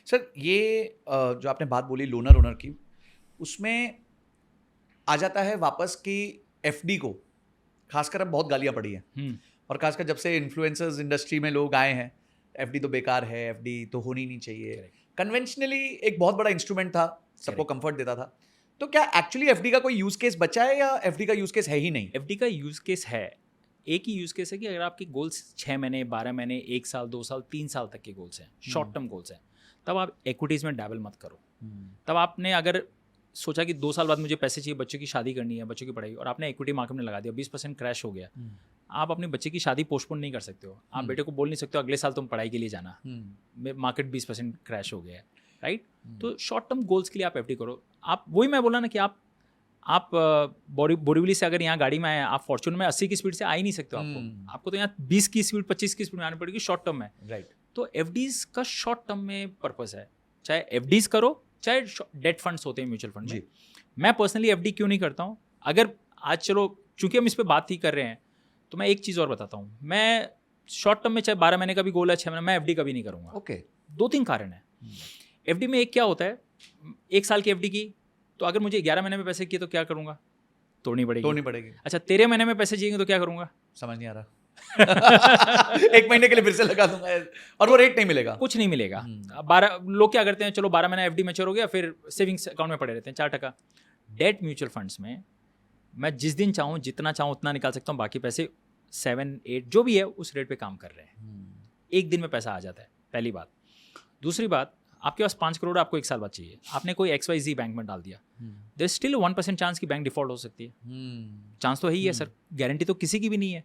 Sir ये जो आपने बात बोली लोनर ओनर की, उसमें आ जाता है वापस कि एफडी को खासकर अब बहुत गालियां पड़ी हैं, और खासकर जब से इन्फ्लुएंसर्स इंडस्ट्री में लोग आए हैं, एफडी तो बेकार है, एफडी तो होनी नहीं चाहिए। कन्वेंशनली एक बहुत बड़ा इंस्ट्रूमेंट था, सबको कंफर्ट देता था। तो क्या एक्चुअली एफडी का कोई यूज केस बचा है, या एफडी का यूज केस है ही नहीं? एफडी का यूज केस है, एक ही यूज केस है कि अगर आपके गोल्स 6 महीने 12 महीने 1 साल 2 साल 3 साल तक के गोल्स हैं, शॉर्ट टर्म गोल्स हैं, तब आप एक्विटीज़ में डैबल मत करो। तब आपने अगर सोचा कि 2 साल बाद मुझे पैसे चाहिए, बच्चों की शादी करनी है, बच्चों की पढ़ाई, और आपने इक्विटी मार्केट में लगा दिया, 20% क्रैश हो गया, आप अपने बच्चे की शादी पोस्टपोन नहीं कर सकते हो। आप बेटे को बोल नहीं सकते हो अगले साल तुम पढ़ाई के लिए जाना, मार्केट 20% क्रैश हो गया है, राइट? तो शॉर्ट टर्म गोल्स के लिए आप एफडी करो। आप वही मैं बोला ना कि आप बोरीवली से अगर यहाँ गाड़ी में आए, आप फॉर्चून में 80 की स्पीड से आ ही नहीं सकते हो। आपको तो यहाँ 20 की स्पीड 25 की स्पीड में आनी पड़ेगी शॉर्ट टर्म में, राइट? तो एफडीज का शॉर्ट टर्म में पर्पस है, चाहे एफडीज करो चाहे डेट फंड्स होते हैं म्यूचुअल फंड में। मैं पर्सनली एफडी क्यों नहीं करता हूँ? अगर आज चलो चूंकि हम इस पर बात ही कर रहे हैं तो मैं एक चीज़ और बताता हूँ। मैं शॉर्ट टर्म में चाहे 12 महीने का भी गोल है, 6 महीने, मैं एफडी कभी नहीं करूँगा। ओके। 2-3 कारण है। एफडी में एक क्या होता है, 1 साल की एफडी की, तो अगर मुझे 11 महीने में पैसे किए तो क्या करूँगा? तोड़नी पड़ेगी। अच्छा 13 महीने में पैसे चाहिए तो क्या करूँगा? समझ नहीं आ रहा। 1 महीने के लिए फिर से लगा दूंगा और वो रेट नहीं मिलेगा, कुछ नहीं मिलेगा। 12 लोग क्या करते हैं, चलो 12 महीना एफडी मैच्योर हो गया, फिर सेविंग्स अकाउंट में पड़े रहते हैं 4%। डेट म्यूचुअल फंड्स में मैं जिस दिन चाहूँ जितना चाहूँ उतना निकाल सकता हूँ, बाकी पैसे 7-8 जो भी है उस रेट पे काम कर रहे हैं। एक दिन में पैसा आ जाता है, पहली बात। दूसरी बात, आपके पास 5 करोड़ आपको 1 साल बाद चाहिए, आपने कोई XYZ बैंक में डाल दिया, देयर स्टिल 1% चांस की बैंक डिफॉल्ट हो सकती है। चांस तो है ही है सर, गारंटी तो किसी की भी नहीं है।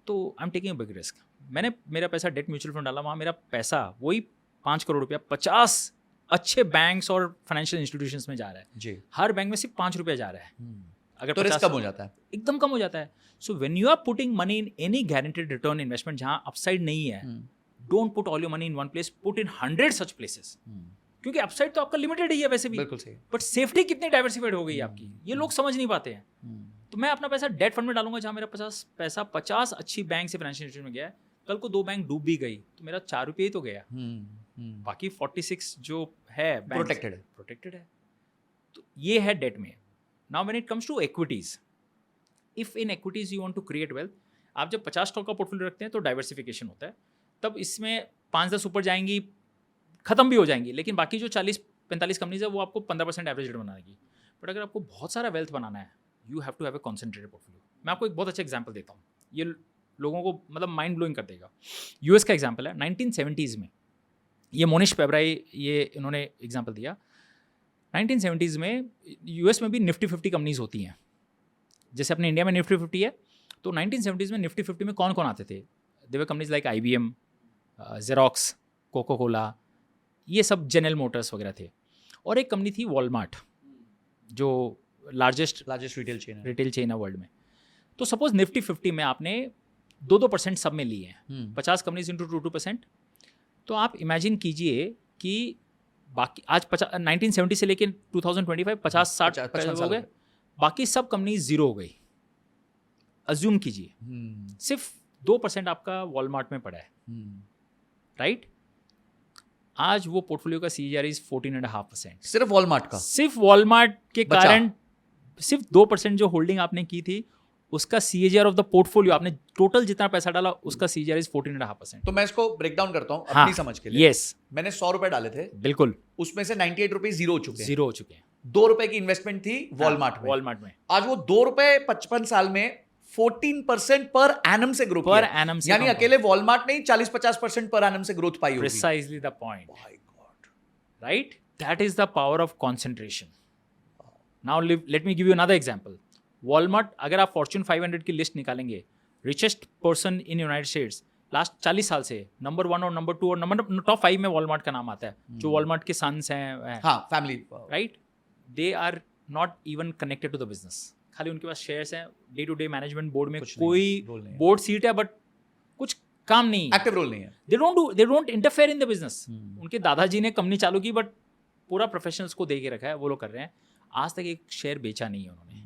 तो I am taking a big risk. मैंने मेरा पैसा डेट म्यूचुअल फंड डाला, वहाँ मेरा पैसा वही 5 करोड़ रुपया 50 अच्छे बैंक्स और फाइनेंशियल इंस्टीट्यूशंस में जा रहा है जी। हर बैंक में सिर्फ 5 रुपया जा रहा है। अगर तो रिस्क कम हो जाता है, एकदम कम हो जाता है। So when you are putting money in any guaranteed return investment जहाँ अपसाइड नहीं है, don't put all your money in one place, put in 100 such places. क्योंकि अपसाइड तो आपका लिमिटेड ही है वैसे भी, बिल्कुल सही, बट सेफ्टी कितनी डाइवर्सिफाइड हो गई है आपकी, ये लोग समझ नहीं पाते हैं। तो मैं अपना पैसा डेट फंड में डालूंगा जहाँ मेरा 50 अच्छी बैंक से फाइनेंशियल इंस्टीट्यूशन में गया है। कल को 2 बैंक डूब भी गई तो मेरा 4 रुपये ही तो गया, बाकी 46 जो है प्रोटेक्टेड है। तो ये है डेट में। Now when it comes to equities, if in equities you want to create wealth, आप जब 50 स्टॉक का पोर्टफोलियो रखते हैं तो डाइवर्सिफिकेशन होता है, तब इसमें 5-10 ऊपर जाएंगी, खत्म भी हो जाएंगी, लेकिन बाकी जो 40-45 कंपनीज है वो आपको 15% एवरेज रिटर्न बनाएगी। बट अगर आपको बहुत सारा वेल्थ बनाना है, you have to have a concentrated portfolio. मैं आपको एक बहुत अच्छा एग्जांपल देता हूँ, ये लोगों को मतलब माइंड ब्लोइंग कर देगा। यूएस का एग्जांपल है, 1970s में, ये मोनिश पेब्राई ये इन्होंने एग्जांपल दिया। 1970s में यूएस में भी निफ्टी 50 कंपनीज होती हैं, जैसे अपने इंडिया में निफ्टी 50 है, तो 1970s में निफ्टी 50 में कौन कौन आते थे? There were companies like IBM, Xerox, Coca Cola, ये सब जनरल मोटर्स वगैरह थे। और एक कंपनी थी वॉलमार्ट, जो लार्जेस्ट रिटेल चेन है वर्ल्ड में। तो सपोज निफ्टी 50 में आपने 2% सब में लिए हैं, 50 कंपनीज इंटू 2%, तो आप इमेजिन कीजिए कि बाकी आज 1970 से लेकर 2025 50-60 हो गए, बाकी सब कंपनीज जीरो हो गई। अज्यूम कीजिए सिर्फ 2% आपका वॉलमार्ट में पड़ा है, राइट? आज वो पोर्टफोलियो का CAGR इज 14.5%। सिर्फ वॉलमार्ट का, सिर्फ वॉलमार्ट के कारण सिर्फ 2% जो होल्डिंग आपने की थी उसका CAGR ऑफ द पोर्टफोलियो, आपने टोटल जितना पैसा डाला उसका CAGR इज 14.5%। तो मैं इसको ब्रेक डाउन करता हूँ अपनी समझ के लिए। यस, मैंने 100 रुपए डाले थे, बिल्कुल, उसमें से 98 रुपए जीरो हो चुके हैं। 2 रुपए की इन्वेस्टमेंट थी वॉलमार्ट में। आज वो 2 रुपए 55 साल में 14% पर एनम से ग्रोथ, यानी अकेले वॉलमार्ट नहीं 40-50% पर एनम से ग्रोथ पाई होगी। Precisely the point, my God, right? That is the power of concentration. Now let me give you another example. Walmart, अगर आप फॉर्च्यून 500 की लिस्ट निकालेंगे, richest person in United states last 40 साल से number 1 और number 2 और top 5 में Walmart का नाम आता है। जो वॉलमार्ट के सन्स हैं, हाँ, family, right? They are not even connected to the business, खाली उनके पास शेयर्स हैं, day to day management board में कोई बोर्ड सीट है बट कुछ काम नहीं, एक्टिव रोल नहीं है। They don't interfere in the business. उनके दादाजी ने कंपनी चालू की बट पूरा प्रोफेशनल्स को दे के रखा है, वो लोग कर रहे हैं। आज तक एक शेयर बेचा नहीं है उन्होंने,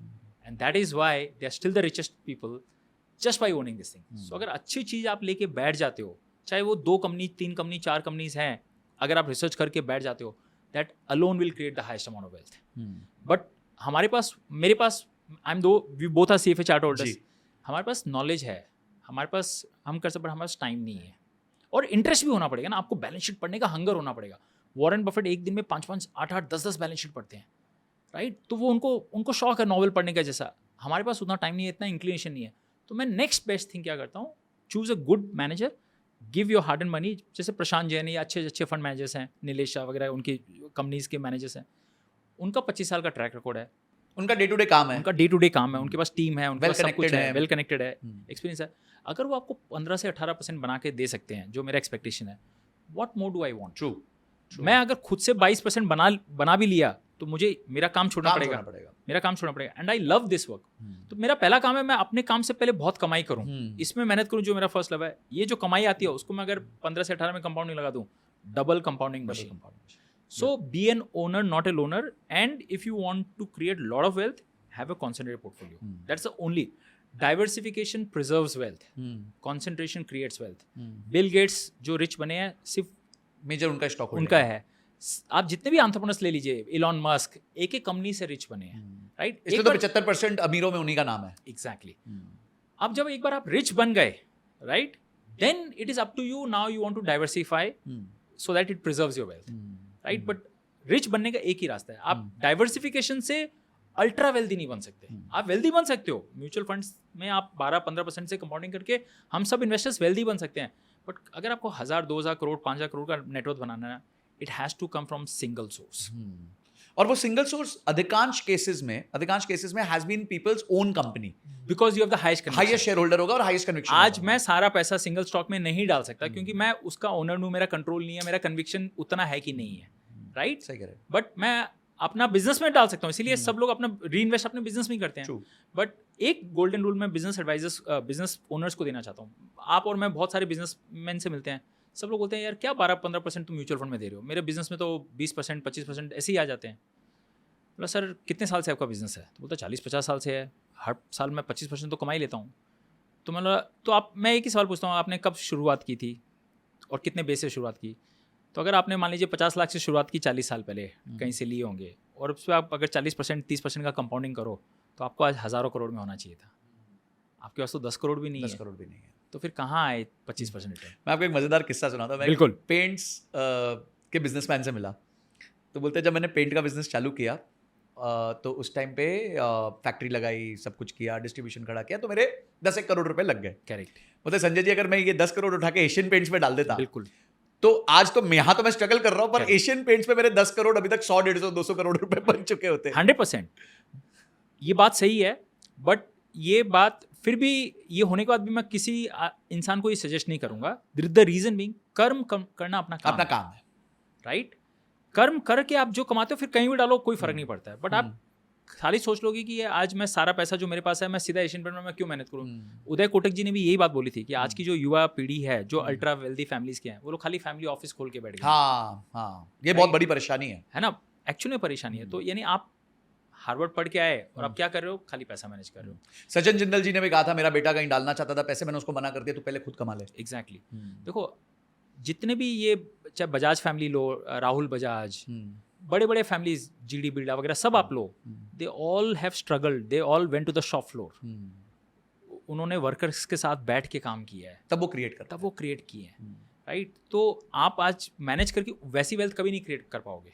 and that is why they are still the richest people just by owning this thing. So अगर अच्छी चीज आप लेके बैठ जाते हो, चाहे वो 2 कंपनी 3 कंपनी 4 कंपनीज हैं, अगर आप रिसर्च करके बैठ जाते हो, that alone will create the highest amount of wealth. But हमारे पास, मेरे पास, we both are CFA charter holders, हमारे पास नॉलेज है, हमारे पास हम कर सकते, पर हमारे पास टाइम नहीं है और इंटरेस्ट भी होना पड़ेगा ना. आपको बैलेंस शीट पढ़ने का हंगर होना पड़ेगा. वॉरेन बफेट एक दिन में 5-5, 8-8, 10-10 बैलेंस शीट पढ़ते हैं, राइट? तो वो उनको शौक है नॉवल पढ़ने का जैसा. हमारे पास उतना टाइम नहीं है, इतना इंक्लिनेशन नहीं है. तो मैं नेक्स्ट बेस्ट थिंग क्या करता हूँ, choose a good manager, give your hard and money. जैसे प्रशांत जैन या अच्छे फंड मैनेजर्स हैं, नीलेश शाह वगैरह, उनकी कंपनीज के मैनेजर्स हैं. उनका 25 साल का ट्रैक रिकॉर्ड है, उनका डे टू डे काम है, उनके पास टीम है, उनके पास सब कुछ है, वेल कनेक्टेड है, एक्सपीरियंस है. अगर वो आपको 15 से 18% बना के दे सकते हैं, जो मेरा एक्सपेक्टेशन है, what more do I want? True. मैं अगर खुद से 22% बना भी लिया तो मुझे मेरा काम छोड़ना पड़ेगा. मेरा काम छोड़ना पड़ेगा. And I love this work. तो मेरा पहला काम है, मैं अपने काम से पहले बहुत कमाई करूं, इसमें मेहनत करूं, जो मेरा फर्स्ट लव है. ये जो कमाई आती है उसको मैं अगर 15 से 18 में कंपाउंडिंग लगा दूं, double compounding machine. So be an owner, not a loner. And if you want to create a lot of wealth, have a concentrated portfolio. That's the only. Diversification preserves wealth. Concentration creates wealth. Bill Gates जो rich बने हैं, सिर्फ major उनका stock उनका है. आप जितने भी एंटरप्रेन्योर्स ले लीजिए, इलॉन मस्क, एक एक कंपनी से रिच बने हैं, राइट? इसलिए तो 75% अमीरों में उन्हीं का नाम है. एग्जैक्टली. अब जब एक बार आप रिच बन गए, right, then it is up to you. Now you want to diversify so that it preserves your wealth, right? But rich बनने का एक ही रास्ता है. आप डाइवर्सिफिकेशन से अल्ट्रा वेल्दी नहीं बन सकते. आप वेल्दी बन सकते हो म्यूचुअल फंड्स में, आप 12-15% से कंपाउंडिंग करके हम सब इन्वेस्टर्स वेल्दी बन सकते हैं. बट अगर आपको 1000, 2000 करोड़, 5000 करोड़ का नेटवर्थ बनाना है, it has to come from single source. और वो सिंगल सोर्स अधिकांश केसेस में has been people's own company, because you have the highest shareholder होगा और हाईएस्ट कन्विक्शन. आज मैं सारा पैसा सिंगल स्टॉक में नहीं डाल सकता, क्योंकि मैं उसका ओनर हूं, मेरा कंट्रोल नहीं है, मेरा कन्विक्शन उतना है कि नहीं है, राइट? सही कह रहे हैं. बट मैं अपना बिजनेस में डाल सकता हूँ, इसीलिए सब लोग अपना री-इन्वेस्ट अपने बिजनेस में ही करते हैं. बट एक गोल्डन रूल मैं बिजनेस एडवाइजर्स, बिजनेस ओनर्स को देना चाहता हूँ. आप और मैं बहुत सारे बिजनेसमैन से मिलते हैं, सब लोग बोलते हैं यार क्या 12-15% तुम म्यूचुअल फंड में दे रहे हो, मेरे बिजनेस में तो 20%, 25% ऐसे ही आ जाते हैं. बोला सर कितने साल से आपका बिजनेस है? तो बोलता 40-50 साल से है, हर साल मैं 25% तो कमाई लेता हूँ. तो मैं एक ही सवाल पूछता हूँ, आपने कब शुरुआत की थी और कितने बेस से शुरुआत की? तो अगर आपने मान लीजिए 50 लाख से शुरुआत की 40 साल पहले, कहीं से लिए होंगे, और उस पर आप अगर 40%, 30% का कंपाउंडिंग करो, तो आपको आज हज़ारों करोड़ में होना चाहिए था. आपके पास तो 10 करोड़ भी नहीं है. 10 करोड़ भी नहीं है, तो फिर कहाँ आए 25% रिटर्न? मैं आपको एक मज़ेदार किस्सा सुनाता हूँ. मैं बिल्कुल. पेंट्स के बिजनेसमैन से मिला, तो बोलते जब मैंने पेंट का बिजनेस चालू किया, तो उस टाइम पे फैक्ट्री लगाई, सब कुछ किया, डिस्ट्रीब्यूशन खड़ा किया, तो मेरे 10 करोड़ रुपए लग गए. करेक्ट. बोलते संजय जी अगर मैं ये 10 करोड़ उठा के एशियन पेंट्स में डाल देता, बिल्कुल, तो आज तो यहाँ तो मैं स्ट्रगल कर रहा हूँ, पर एशियन पेंट्स पे मेरे 10 करोड़ अभी तक 100, 150, 200 करोड़ रुपए बन चुके होते. 100%. ये बात सही है, बट ये बात फिर भी ये होने के बाद भी मैं किसी इंसान को ये सजेस्ट नहीं करूंगा. द रीजन बीइंग, कर्म करना अपना काम है, राइट? कर्म करके आप जो कमाते हो फिर कहीं भी डालो, कोई फर्क नहीं पड़ता है. बट आप खाली सोच लोगे कि ये आज मैं सारा पैसा जो मेरे पास है मैं सीधा एशियन पेंट में मैं क्यों मेहनत करूँ. उदय कोटक जी ने भी यही बात बोली थी कि आज की जो युवा पीढ़ी है, जो अल्ट्रा वेल्दी फैमिलीज के हैं, वो लोग खाली फैमिली ऑफिस खोल के बैठ गए. हाँ, ये बहुत बड़ी परेशानी है ना? एक्चुअली परेशानी है. तो यानी आप हार्वर्ड पढ़ के आए और आप क्या कर रहे हो? खाली पैसा मैनेज कर रहे हो. सचिन जिंदल जी ने भी कहा था मेरा बेटा कहीं डालना चाहता था पैसे, मैंने उसको मना कर दिया, तो पहले खुद कमा ले. एग्जैक्टली. देखो जितने भी ये चाहे बजाज फैमिली लो, राहुल बजाज, बड़े बड़े फैमिलीज, जीडी बिरला वगैरह सब आप लो, they all have struggled, they all went to the shop floor. उन्होंने वर्कर्स के साथ बैठ के काम किया है, तब वो क्रिएट किए हैं, राइट? तो आप आज मैनेज करके वैसी वेल्थ कभी नहीं क्रिएट कर पाओगे.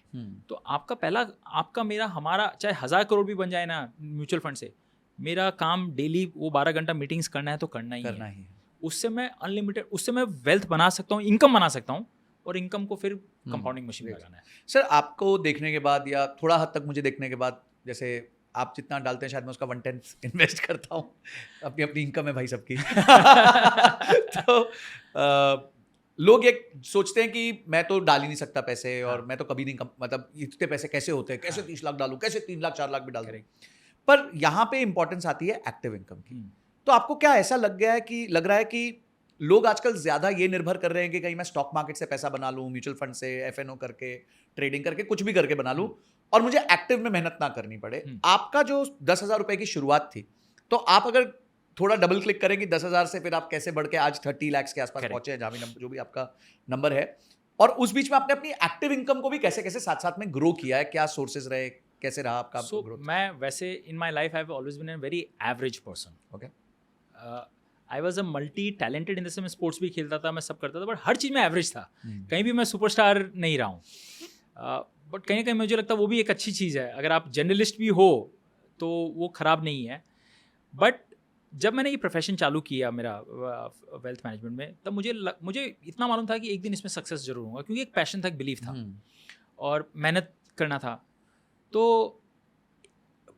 तो आपका मेरा हमारा चाहे 1000 करोड़ भी बन जाए ना म्यूचुअल फंड से, मेरा काम डेली वो 12 घंटा मीटिंग्स करना है तो करना ही है. उससे मैं अनलिमिटेड, उससे मैं वेल्थ बना सकता हूँ, इनकम बना सकता हूँ, और इनकम को फिर कंपाउंडिंग मशीन में लगाना है. सर आपको देखने के बाद, या थोड़ा हद तक मुझे देखने के बाद, जैसे आप जितना डालते हैं शायद मैं उसका 1/10 इन्वेस्ट करता हूँ. अपनी अपनी इनकम है भाई सबकी. तो लोग ये सोचते हैं कि मैं तो डाल ही नहीं सकता पैसे, और मैं तो कभी नहीं मतलब इतने पैसे कैसे होते हैं, कैसे 30 लाख डालूं, कैसे 3 लाख 4 लाख भी डाल दें. पर यहाँ पे इंपॉर्टेंस आती है एक्टिव इनकम की. तो आपको क्या ऐसा लग रहा है कि लोग आजकल ज्यादा ये निर्भर कर रहे हैं कि कहीं मैं स्टॉक मार्केट से पैसा बना लूं, म्यूचुअल फंड से, एफएनओ करके, ट्रेडिंग करके, कुछ भी करके बना लूं, और मुझे एक्टिव में मेहनत ना करनी पड़े. आपका जो 10,000 रुपए की शुरुआत थी, तो आप अगर थोड़ा डबल क्लिक करें कि 10,000 से फिर आप कैसे बढ़ के आज 30 लाख के आसपास पहुंचे हैं, जहां भी जो भी आपका नंबर है, और उस बीच में आपने अपनी एक्टिव इनकम को भी कैसे कैसे साथ साथ में ग्रो किया है, क्या सोर्सेज रहे, कैसे रहा आपका ग्रोथ? मैं वैसे in my life I have always been a very average person. Okay. I was a multi talented in the sense, मैं स्पोर्ट्स भी खेलता था, मैं सब करता था, बट हर चीज़ में एवरेज था. कहीं भी मैं सुपरस्टार नहीं रहा हूँ. बट कहीं ना कहीं मुझे लगता है वो भी एक अच्छी चीज़ है. अगर आप जर्नलिस्ट भी हो तो वो ख़राब नहीं है. बट जब मैंने ये प्रोफेशन चालू किया मेरा वेल्थ मैनेजमेंट में, तब मुझे इतना मालूम था कि एक दिन इसमें सक्सेस जरूर होगा, क्योंकि एक पैशन था, एक बिलीफ था और मेहनत करना था. तो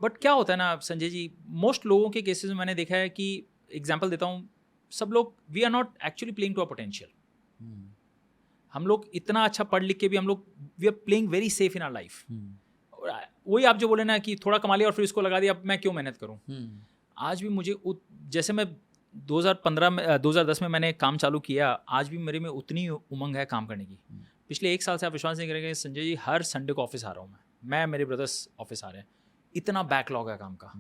बट क्या होता है ना संजय जी, मोस्ट लोगों के केसेस में मैंने देखा है कि, एग्जांपल देता हूँ, सब लोग we are not actually playing to a potential. हम लोग इतना अच्छा पढ़ लिख के भी हम लोग we are playing very safe in our life. वही आप जो बोले ना कि थोड़ा कमा लिया और फिर इसको लगा दिया, अब मैं क्यों मेहनत करूँ. आज भी मुझे जैसे मैं 2010 में मैंने काम चालू किया, आज भी मेरे में उतनी उमंग है काम करने की. पिछले 1 साल से आप विश्वास नहीं करेंगे संजय जी, हर संडे को ऑफिस आ रहा हूँ मैं मेरे ब्रदर्स ऑफिस आ रहे हैं. इतना बैकलॉग है काम का.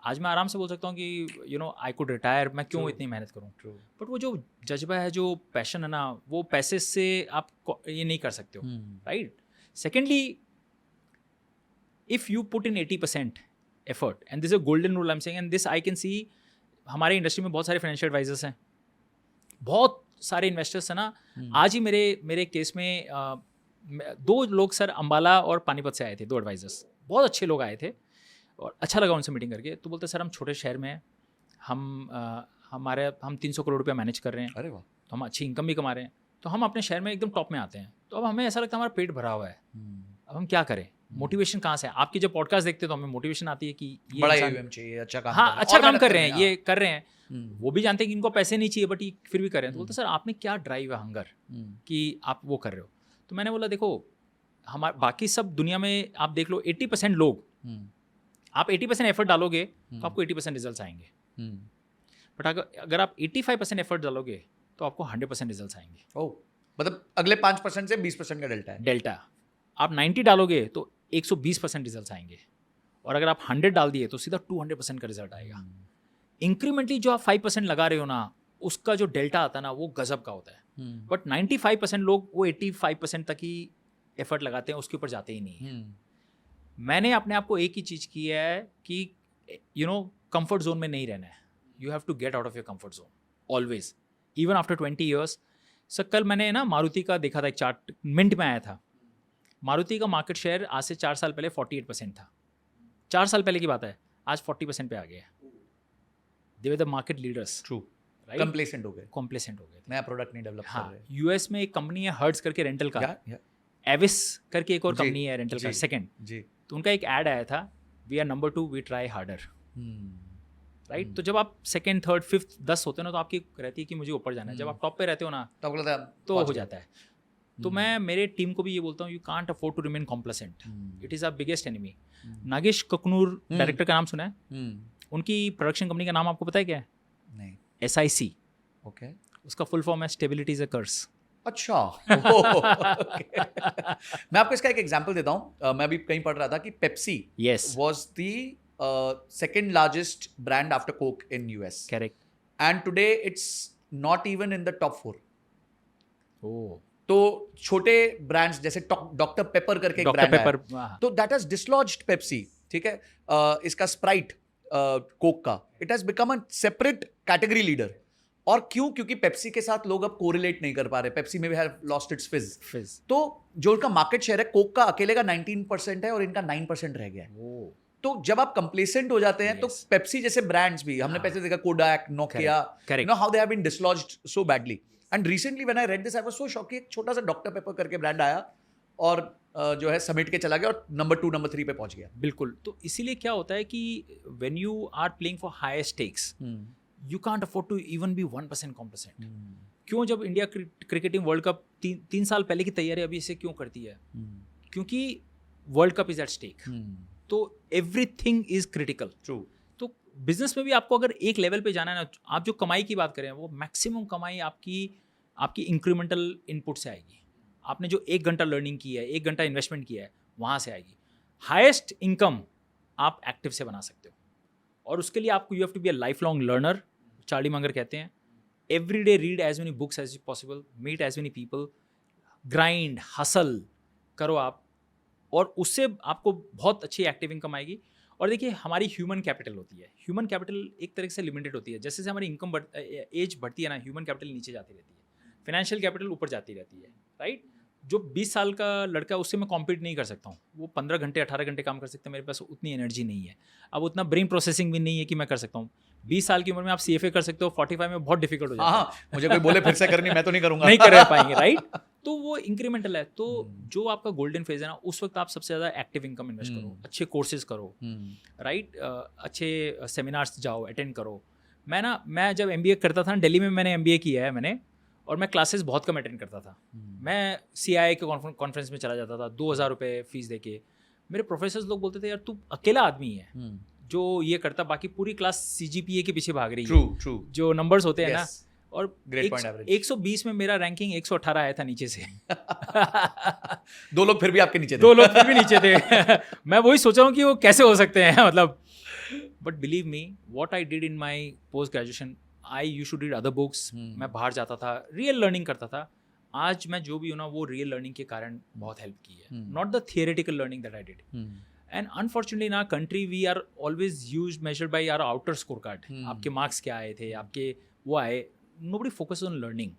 आज मैं आराम से बोल सकता हूँ कि आई कुड रिटायर, मैं क्यों इतनी मेहनत करूँ. बट वो जो जज्बा है, जो पैशन है ना, वो पैसे से आप ये नहीं कर सकते हो. Right. Secondly, if you put in 80% effort, and this is a golden rule I am saying, and this I can see. हमारे इंडस्ट्री में बहुत सारे फाइनेंशियल एडवाइजर्स हैं, बहुत सारे इन्वेस्टर्स हैं ना. आज ही मेरे केस में 2 लोग सर अंबाला और पानीपत से आए थे, 2 एडवाइजर्स, बहुत अच्छे लोग आए थे और अच्छा लगा उनसे मीटिंग करके. तो बोलते सर हम छोटे शहर में हैं, हम 300 करोड़ रुपया मैनेज कर रहे हैं. अरे वाह. तो हम अच्छी इनकम भी कमा रहे हैं, तो हम अपने शहर में एकदम टॉप में आते हैं. तो अब हमें ऐसा लगता है हमारा पेट भरा हुआ है, अब हम क्या करें. मोटिवेशन कहाँ से है. आपकी जब पॉडकास्ट देखते हैं तो हमें मोटिवेशन आती है कि ये बड़ा AUM चाहिए, अच्छा काम. हाँ, अच्छा काम कर रहे हैं, ये कर रहे हैं. वो भी जानते हैं कि इनको पैसे नहीं चाहिए, बट ये फिर भी कर रहे हैं. तो बोलते सर आप में क्या ड्राइव है, हंगर, कि आप वो कर रहे हो. तो मैंने बोला देखो, हमारे बाकी सब दुनिया में आप देख लो, 80% लोग, आप 80% एफर्ट डालोगे तो आपको 80% रिजल्ट्स आएंगे. बट अगर आप 85% एफर्ट डालोगे तो आपको 100% रिजल्ट्स आएंगे. ओह, मतलब अगले 5% से 20% का डेल्टा है. आप 90 डालोगे तो 120% रिजल्ट्स आएंगे, और अगर आप 100 डाल दिए तो सीधा 200% का रिजल्ट आएगा. इंक्रीमेंटली जो आप 5% लगा रहे हो ना, उसका जो डेल्टा आता है ना, वो गजब का होता है. बट 95% लोग वो 85% तक ही एफर्ट लगाते हैं, उसके ऊपर जाते ही नहीं है. मैंने अपने आप को एक ही चीज़ की है कि कंफर्ट जोन में नहीं रहना है. You have to get out of your comfort zone always, even after 20 years. Sir कल मैंने ना मारुति का देखा था, एक चार्ट मिंट में आया था. मारुति का मार्केट शेयर आज से 4 साल पहले 48% था. 4 साल पहले की बात है, आज 40% पे आ गया. They were the market leaders. True. Right. Complacent हो गए, नया प्रोडक्ट नहीं डेवलप कर रहे. यूएस में एक कंपनी है हर्ट्ज करके रेंटल का, एविस करके एक और कंपनी है रेंटल का, सेकंड. तो उनका एक ऐड आया था, we are number 2, we try harder. Right. तो जब आप सेकंड, थर्ड, फिफ्थ 10 होते हो ना, तो आपकी रहती है कि मुझे ऊपर जाना है. जब आप टॉप पे रहते हो ना, तो हो जाता है. तो मैं मेरे टीम को भी ये बोलता हूँ, you can't afford to remain complacent. It is our biggest enemy. Nagesh Kukunoor director का नाम सुना है? उनकी प्रोडक्शन कंपनी का नाम आपको पता है क्या है? नहीं. SIC. ओके. उसका फुल फॉर्म है स्टेबिलिटी इज अ कर्स. अच्छा. मैं आपको इसका एक एग्जांपल देता हूँ. मैं अभी कहीं पढ़ रहा था कि Pepsi was the second largest brand after Coke in US. Correct. And today it's not even in the top 4. ओह. तो छोटे ब्रांड्स जैसे डॉक्टर पेपर करके एक ब्रांड है, तो दैट हैज डिसलॉज्ड पेप्सी. ठीक है. इसका स्प्राइट कोक का, it has become a separate category leader. और क्यों? क्योंकि पेप्सी के साथ लोग अब कोरिलेट नहीं कर पा रहे. पेप्सी में भी हैव लॉस्ट इट्स फिज. तो जो उनका मार्केट शेयर है, कोक का अकेले का 19% है और इनका 9% रह गया है. तो जब आप कंप्लेसेंट हो जाते हैं, तो पेप्सी जैसे ब्रांड्स भी, हमने पैसे देखा, Kodak, Nokia, you know how they have been dislodged so badly. And recently when I read this, I was so shocked कि एक छोटा सा डॉक्टर पेपर करके ब्रांड आया और जो है समेट के चला गया और नंबर 2, नंबर 3 पे पहुंच गया. बिल्कुल. तो इसीलिए क्या होता है कि when you are playing for higher stakes, you can't afford to even be 1% complacent. क्यों? जब India cricket team world cup 3 साल पहले की तैयारी अभी से क्यों करती है? क्योंकि world cup is at stake. तो एवरीथिंग इज क्रिटिकल. ट्रू. तो बिजनेस में भी आपको अगर एक लेवल पे जाना है ना, आप जो कमाई की बात करें, वो मैक्सिमम कमाई आपकी इंक्रीमेंटल इनपुट से आएगी. आपने जो 1 घंटा लर्निंग की है, 1 घंटा इन्वेस्टमेंट किया है, वहाँ से आएगी. हाईएस्ट इनकम आप एक्टिव से बना सकते हो, और उसके लिए आपको you have to be a life long learner. Charlie Munger कहते हैं, every day read as many books as possible, meet as many people, grind hustle करो आप, और उससे आपको बहुत अच्छी एक्टिव इनकम आएगी। और देखिए हमारी ह्यूमन कैपिटल होती है, ह्यूमन कैपिटल एक तरह से लिमिटेड होती है। जैसे जैसे हमारी इनकम एज बढ़ती है ना, ह्यूमन कैपिटल नीचे जाती रहती है, फाइनेंशियल कैपिटल ऊपर जाती रहती है, राइट। जो 20 साल का लड़का, उससे मैं कॉम्पीट नहीं कर सकता हूँ। वो 15 घंटे 18 घंटे काम कर सकते हैं, मेरे पास उतनी एनर्जी नहीं है, अब उतना ब्रेन प्रोसेसिंग भी नहीं है कि मैं कर सकता हूँ। 20 साल की उम्र में आप CFA कर सकते हो, 45 में बहुत डिफिकल्ट हो जाता है। हाँ, मुझे कोई बोले फिर से करनी, मैं तो नहीं करूंगा, नहीं कर पाएंगे, राइट। तो वो इंक्रीमेंटल है। तो जो आपका गोल्डन फेज है ना, उस वक्त आप सबसे ज़्यादा एक्टिव इनकम इन्वेस्ट करो, अच्छे कोर्सेज करो, राइट, अच्छे सेमिनार्स जाओ, अटेंड करो। मैं जब MBA करता था दिल्ली में, मैंने MBA किया है मैंने, और मैं क्लासेस बहुत कम अटेंड करता था। मैं CIA के कॉन्फ्रेंस में चला जाता था 2000 रुपये फीस दे के। मेरे प्रोफेसर्स लोग बोलते थे यार तू अकेला आदमी है जो ये करता, बाकी पूरी क्लास CGPA के पीछे भाग रही है। ट्रू जो नंबर्स होते हैं ना, और 120 में मेरा रैंकिंग 118 आया था नीचे से। 2 लोग फिर भी आपके नीचे थे। 2 लोग फिर भी नीचे थे। मैं वही सोच रहा हूँ कि वो कैसे हो सकते हैं, मतलब। But believe me, what I did in my post graduation, I used to read other books. मैं बाहर जाता था, रियल लर्निंग करता था। आज मैं जो भी हूँ ना, वो रियल लर्निंग के कारण बहुत हेल्प की है, not the theoretical learning that I did. And unfortunately in our country we are always used measured by our outer score card. आपके मार्क्स क्या आए थे, आपके वो आए, नोबडी फोकस ऑन लर्निंग।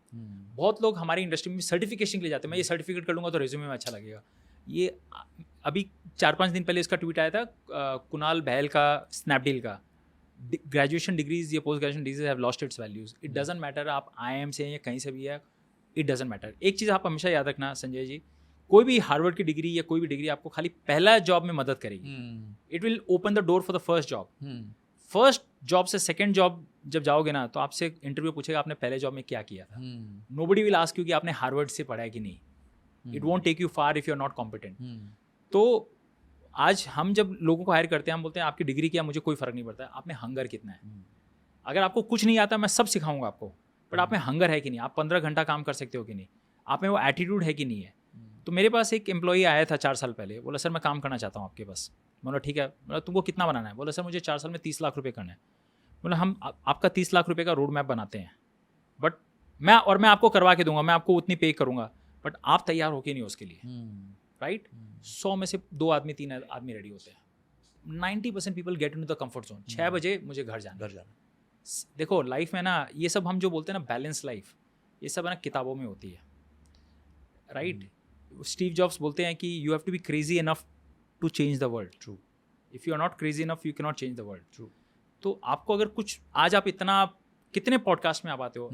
बहुत लोग हमारी इंडस्ट्री में सर्टिफिकेशन के लिए जाते हैं, मैं ये सर्टिफिकेट कर लूँगा तो रेज्यूमे में अच्छा लगेगा। ये अभी 4-5 दिन पहले इसका ट्वीट आया था कुणाल बहल का, स्नैपडील का, ग्रेजुएशन डिग्रीज या post graduation degrees have lost its values. It doesn't matter आप IIM से हैं या कहीं से भी है, इट डजंट मैटर। एक चीज़ आप हमेशा याद रखना संजय जी, कोई भी हार्वर्ड की डिग्री या कोई भी डिग्री आपको खाली पहला जॉब में मदद करेगी। It will open the door for the first job. First job से सेकंड जॉब जब जाओगे ना, तो आपसे इंटरव्यू पूछेगा आपने पहले जॉब में क्या किया था। नोबडी विल आस्क यू कि आपने हार्वर्ड से पढ़ा है कि नहीं। It won't take you far if you are not competent. तो आज हम जब लोगों को हायर करते हैं, हम बोलते हैं आपकी डिग्री क्या, मुझे कोई फर्क नहीं पड़ता है, आप में हंगर कितना है। अगर आपको कुछ नहीं आता मैं सब सिखाऊंगा आपको, बट आप में हंगर है कि नहीं, आप 15 घंटा काम कर सकते हो कि नहीं, आप में वो एटीट्यूड है कि नहीं है। तो मेरे पास एक एम्प्लॉई आया था 4 साल पहले, बोला सर मैं काम करना चाहता हूँ आपके पास। बोला ठीक है, बोला तुमको कितना बनाना है, बोला सर मुझे 4 साल में 30 लाख रुपये करना है। बोला हम आपका 30 लाख रुपये का रोड मैप बनाते हैं, बट मैं आपको करवा के दूंगा, मैं आपको उतनी पे करूँगा, बट आप तैयार हो के नहीं उसके लिए, राइट। 100 में से 2 आदमी 3 आदमी रेडी होते हैं। 90% people get into the comfort zone. 6 बजे मुझे घर जाना। देखो लाइफ में ना, ये सब हम जो बोलते हैं ना बैलेंस लाइफ, ये सब है ना किताबों में होती है, राइट। स्टीव जॉब्स बोलते हैं कि you have to be crazy enough to change the world. True. If you are not crazy enough you can not change the world. True. तो आपको अगर कुछ, आज आप इतना, कितने पॉडकास्ट में आप आते हो,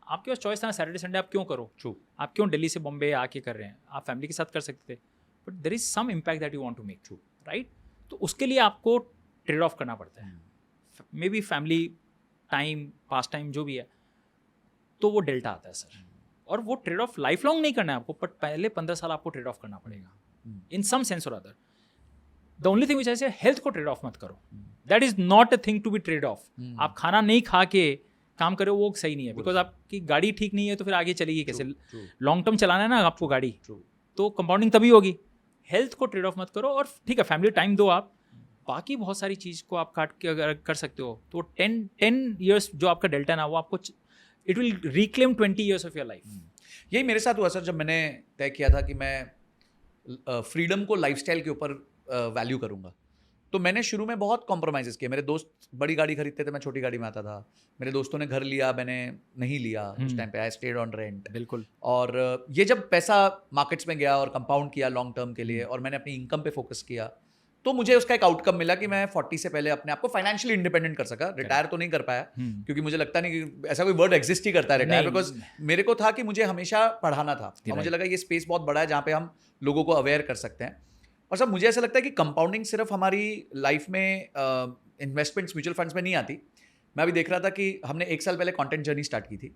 आपके पास चॉइस था सैटरडे संडे आप क्यों करो। ट्रू। आप क्यों दिल्ली से बॉम्बे आके कर रहे हैं, आप फैमिली के साथ कर सकते थे, but there is some impact that you want to make. True, right. तो उसके लिए आपको ट्रेड ऑफ करना पड़ता है, maybe family time, pass time जो भी है, तो वो डेल्टा आता है सर। और वो ट्रेड ऑफ लाइफ लॉन्ग नहीं करना है आपको, बट पहले 15 साल आपको ट्रेड ऑफ करना पड़ेगा इन सम सेंस और other. The only thing which I say, health को ट्रेड ऑफ मत करो, that is not a thing to be trade off. आप खाना नहीं खा के काम करो, वो सही नहीं है, बिकॉज आपकी गाड़ी ठीक नहीं है तो फिर आगे चलेगी कैसे। लॉन्ग टर्म चलाना है ना आपको गाड़ी, तो कंपाउंडिंग तभी होगी। हेल्थ को ट्रेड ऑफ मत करो, और ठीक है फैमिली टाइम दो आप, बाकी बहुत सारी चीज़ को आप काट के अगर कर सकते हो तो 10 ईयर्स जो आपका डेल्टा ना, वो आपको it will reclaim 20 years of your life. यही मेरे साथ हुआ सर, जब मैंने तय किया था कि मैं फ्रीडम को लाइफस्टाइल के ऊपर वैल्यू करूँगा, तो मैंने शुरू में बहुत कॉम्प्रोमाइज़ किए। मेरे दोस्त बड़ी गाड़ी खरीदते थे, मैं छोटी गाड़ी में आता था। मेरे दोस्तों ने घर लिया, मैंने नहीं लिया उस टाइम पे, आई स्टेड ऑन रेंट। बिल्कुल। और ये जब पैसा मार्केट्स में गया और कंपाउंड किया लॉन्ग टर्म के लिए, और मैंने अपनी इनकम पे फोकस किया, तो मुझे उसका एक आउटकम मिला कि मैं 40 से पहले अपने आप को फाइनेंशियली इंडिपेंडेंट कर सका। रिटायर तो नहीं कर पाया, क्योंकि मुझे लगता नहीं कि ऐसा कोई वर्ड एग्जिस्ट ही करता है रिटायर, बिकॉज मेरे को था कि मुझे हमेशा पढ़ाना था, और मुझे लगा ये स्पेस बहुत बड़ा है जहाँ पे हम लोगों को अवेयर कर सकते हैं। और सब मुझे ऐसा लगता है कि कंपाउंडिंग सिर्फ हमारी लाइफ में इन्वेस्टमेंट्स म्यूचुअल फंड्स में नहीं आती। मैं अभी देख रहा था कि हमने 1 साल पहले कंटेंट जर्नी स्टार्ट की थी,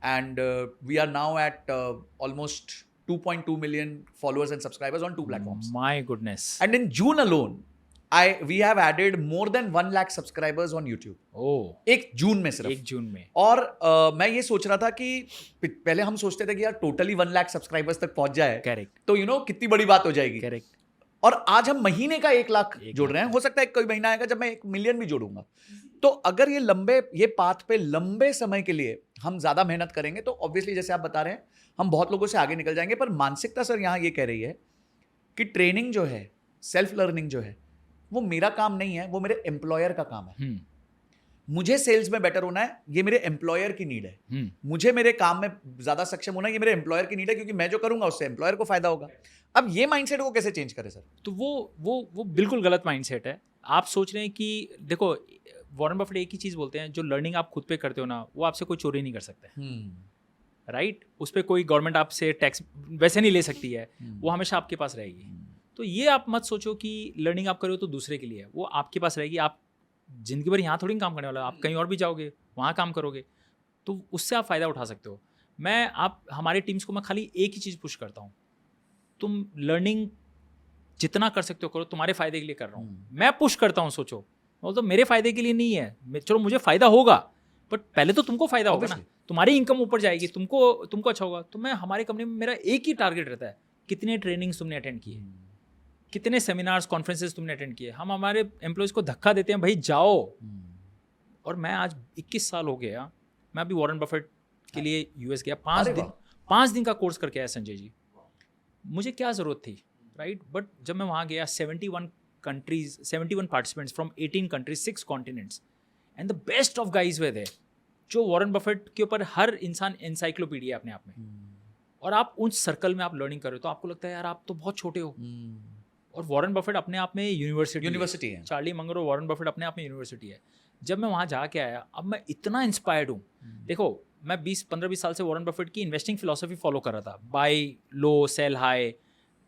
and we are now at almost 2.2 million followers and subscribers on 2 platforms. My goodness. And in June alone, we have added more than 1 lakh subscribers on YouTube. Oh. 1 जून में सिर्फ। 1 जून में। और मैं ये सोच रहा था कि पहले हम सोचते थे कि यार टोटली 1 लाख सब्सक्राइबर्स तक पहुंच जाए, करेक्ट, तो कितनी बड़ी बात हो जाएगी। करेक्ट। और आज हम महीने का 1 लाख जोड़ रहे हैं। हो सकता है कोई महीना आएगा जब मैं 1 मिलियन भी जोड़ूंगा। तो अगर ये पाथ पे लंबे समय के लिए हम ज्यादा मेहनत करेंगे, तो ऑब्वियसली जैसे आप बता रहे हैं, हम बहुत लोगों से आगे निकल जाएंगे। पर मानसिकता सर यहाँ ये कह रही है कि ट्रेनिंग जो है, सेल्फ लर्निंग जो है, वो मेरा काम नहीं है, वो मेरे एम्प्लॉयर का काम है। मुझे सेल्स में बेटर होना है, ये मेरे एम्प्लॉयर की नीड है। मुझे मेरे काम में ज्यादा सक्षम होना है, ये मेरे एम्प्लॉयर की नीड है, क्योंकि मैं जो करूंगा उससे एम्प्लॉयर को फायदा होगा। अब ये माइंडसेट को कैसे चेंज करें सर? तो वो बिल्कुल गलत माइंडसेट है। आप सोच रहे हैं कि देखो, वॉरेन बफेट एक ही चीज़ बोलते हैं, जो लर्निंग आप खुद पे करते हो ना, वो आपसे कोई चोरी नहीं कर सकता है। राइट? उस पर कोई गवर्नमेंट आपसे टैक्स वैसे नहीं ले सकती है, वो हमेशा आपके पास रहेगी। तो ये आप मत सोचो कि लर्निंग आप करो तो दूसरे के लिए है, वो आपके पास रहेगी। आप जिंदगी भर यहाँ थोड़ी काम करने वाला, आप कहीं और भी जाओगे, वहाँ काम करोगे, तो उससे आप फ़ायदा उठा सकते हो। हमारे टीम्स को मैं खाली एक ही चीज़ पुश करता हूँ, तुम लर्निंग जितना कर सकते हो करो, तुम्हारे फ़ायदे के लिए कर रहा हूँ। मैं पुश करता हूँ, सोचो, तो मेरे फ़ायदे के लिए नहीं है, चलो मुझे फ़ायदा होगा, बट पहले तो तुमको फ़ायदा होगा ना, तुम्हारी इनकम ऊपर जाएगी, तुमको अच्छा होगा। तो मैं हमारी कंपनी में मेरा एक ही टारगेट रहता है, कितने ट्रेनिंग्स तुमने अटेंड किए, कितने सेमिनार्स कॉन्फ्रेंसेस तुमने अटेंड किए। हम हमारे एम्प्लॉयज़ को धक्का देते हैं, भाई जाओ। और मैं आज 21 साल हो गया, मैं अभी वॉरेन बफेट के लिए यूएस गया, 5 दिन का कोर्स करके आया संजय जी। मुझे क्या ज़रूरत थी, राइट? बट जब मैं वहाँ गया, 71 participants from 18 countries, 6 continents, and the best of guys were there. जो वॉरेन बफेट के ऊपर हर इंसान एनसाइक्लोपीडिया अपने आप में, और आप उस सर्कल में आप लर्निंग कर रहे हो, तो आपको लगता है यार आप तो बहुत छोटे हो। और वॉरेन बफेट अपने आप में यूनिवर्सिटी है। चार्ली मंगर और वॉरेन बफेट अपने आप में यूनिवर्सिटी है। जब मैं वहाँ जाके आया, अब मैं इतना इंस्पायर्ड हूँ। देखो, मैं 15-20 साल से वॉरेन बफेट की इन्वेस्टिंग फिलॉसफी फॉलो कर रहा था, buy low, sell high,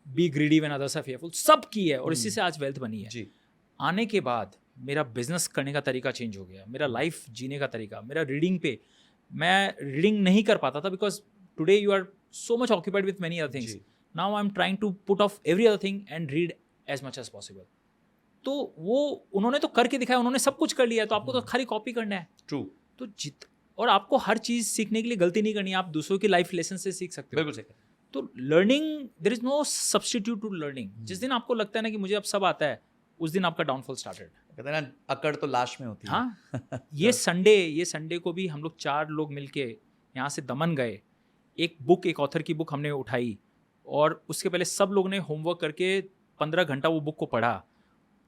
be greedy when others are fearful, सब की है, और इसी से आज वेल्थ बनी है जी। आने के बाद मेरा बिजनेस करने का तरीका चेंज हो गया, मेरा लाइफ जीने का तरीका, मेरा रीडिंग पे, मैं रीडिंग नहीं कर पाता था because today you are so much occupied with many other things. Now I'm trying to put off every other thing and read as much as possible. तो वो उन्होंने तो करके दिखाया, उन्होंने सब कुछ कर लिया, तो आपको तो खाली कॉपी करना है। ट्रू। तो और आपको हर चीज़ सीखने के लिए गलती नहीं करनी है, आप दूसरों की लाइफ लेसन से सीख सकते हो। बिल्कुल। तो learning, there is no substitute to learning. जिस दिन आपको लगता है ना कि मुझे अब सब आता है, उस दिन आपका डाउनफॉल स्टार्टेड। कहते हैं ना, अकड़ तो लाश में होती है। हाँ। ये संडे को भी हम लोग 4 लोग मिलके यहाँ से दमन गए, एक ऑथर की बुक हमने उठाई, और उसके पहले सब लोग ने होमवर्क करके 15 घंटा वो बुक को पढ़ा।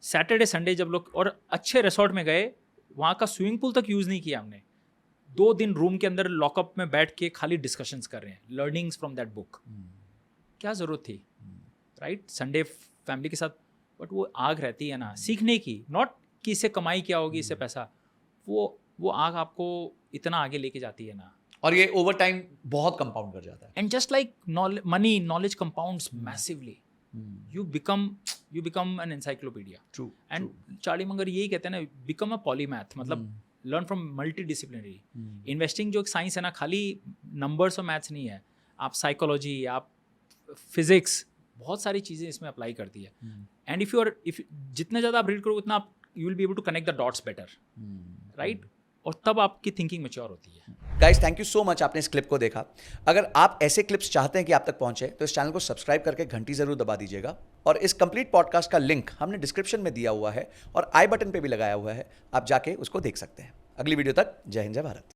सैटरडे संडे जब लोग, और अच्छे रिसोर्ट में गए, वहाँ का स्विमिंग पूल तक यूज़ नहीं किया हमने। 2 दिन रूम के अंदर लॉकअप में बैठ के खाली डिस्कशंस कर रहे हैं, लर्निंग्स फ्रॉम दैट बुक। क्या ज़रूरत थी, राइट? संडे फैमिली के साथ, बट वो आग रहती है ना सीखने की, नॉट कि इससे कमाई क्या होगी, इससे पैसा, वो आग आपको इतना आगे लेके जाती है ना, और ये ओवर टाइम बहुत कंपाउंड कर जाता है। And just like money, knowledge compounds massively. You become an encyclopedia. True. And Charlie Munger यही कहते हैं ना, बिकम अ पॉलीमैथ, मतलब learn from multi disciplinary. Investing जो एक साइंस है ना, खाली नंबर्स और मैथ्स नहीं है, आप साइकोलॉजी, आप फिजिक्स, बहुत सारी चीज़ें इसमें अप्लाई करती है। एंड इफ जितने ज़्यादा आप रीड करोगे, उतना आप you will be able to connect the dots better, right? और तब आपकी थिंकिंग मैच्योर होती है। Guys, thank you so much, आपने इस क्लिप को देखा। अगर आप ऐसे क्लिप्स चाहते हैं कि आप तक पहुंचे, तो इस चैनल को सब्सक्राइब करके घंटी जरूर दबा दीजिएगा। और इस कंप्लीट पॉडकास्ट का लिंक हमने डिस्क्रिप्शन में दिया हुआ है, और आई बटन पे भी लगाया हुआ है, आप जाके उसको देख सकते हैं। अगली वीडियो तक जय हिंद, जय भारत।